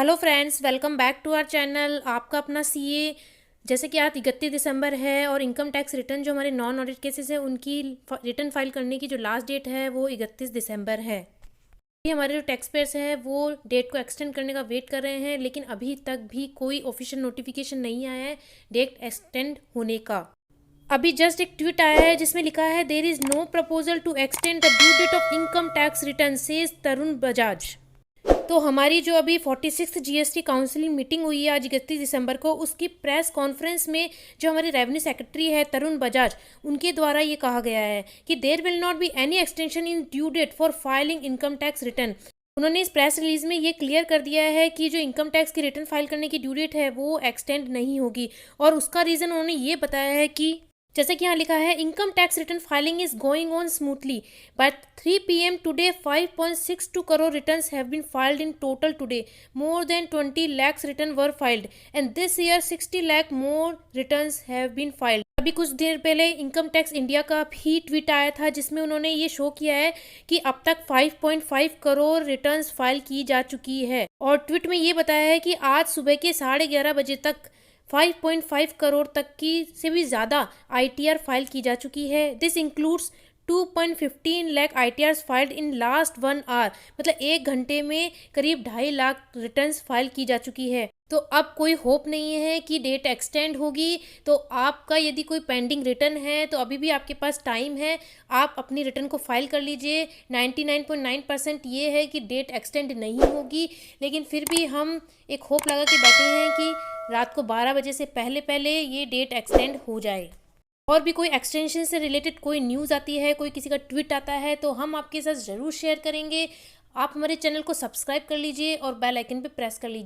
Hello friends, welcome back to our channel. आपका अपना CA. जैसे कि आज 31 दिसंबर है और इनकम टैक्स रिटर्न जो हमारे नॉन ऑडिट केसेस हैं उनकी रिटर्न फाइल करने की जो लास्ट डेट है वो 31 दिसंबर है। ये हमारे जो टैक्स पेयर्स हैं वो डेट को एक्सटेंड करने का वेट कर रहे हैं, लेकिन अभी तक भी कोई ऑफिशियल नोटिफिकेशन नहीं आया है डेट एक्सटेंड होने का। अभी जस्ट एक ट्वीट आया है जिसमें लिखा है, there is no proposal to extend the due date of income tax return says Tarun Bajaj. तो हमारी जो अभी 46th जीएसटी काउंसिल मीटिंग हुई है आज 31 दिसंबर को, उसकी प्रेस कॉन्फ्रेंस में जो हमारे रेवेन्यू सेक्रेटरी है तरुण बजाज, उनके द्वारा ये कहा गया है कि there will not be any extension in due date for filing income tax return. उन्होंने इस प्रेस रिलीज में ये क्लियर कर दिया है कि जो इनकम टैक्स की रिटर्न फाइल करने की ड्यू डेट है वो एक्सटेंड नहीं होगी, और उसका रीज़न उन्होंने ये बताया है कि जैसे कि यहाँ लिखा है, income tax return filing is going on smoothly by 3 PM today 5.62 crore returns have been filed in total today. More than 20 lakhs return were filed and this year 60 lakh more returns have been filed. अभी कुछ देर पहले income tax India का भी tweet आया था जिसमें उन्होंने ये शो किया है कि अब तक 5.5 करोड़ रिटर्न्स फाइल की जा चुकी है, और ट्वीट में ये बताया है कि आज सुबह के 11:30 बजे तक 5.5 करोड़ तक की से भी ज़्यादा आईटीआर फाइल की जा चुकी है। This includes 2.15 lakh ITRs filed in last 1 hour, मतलब 1 घंटे में करीब 2.5 लाख रिटर्न्स फाइल की जा चुकी है। तो अब कोई होप नहीं है कि डेट एक्सटेंड होगी। तो आपका यदि कोई पेंडिंग रिटर्न है तो अभी भी आपके पास टाइम है, आप अपनी रिटर्न को फाइल कर लीजिए। 99.9% ये है कि डेट एक्सटेंड नहीं होगी, लेकिन फिर भी हम एक होप लगा के बैठे हैं कि रात को 12 बजे से पहले पहले ये डेट एक्सटेंड हो जाए। और भी कोई एक्सटेंशन से रिलेटेड कोई न्यूज़ आती है, कोई किसी का ट्वीट आता है, तो हम आपके साथ ज़रूर शेयर करेंगे। आप हमारे चैनल को सब्सक्राइब कर लीजिए और बेल आइकन पे प्रेस कर लीजिए।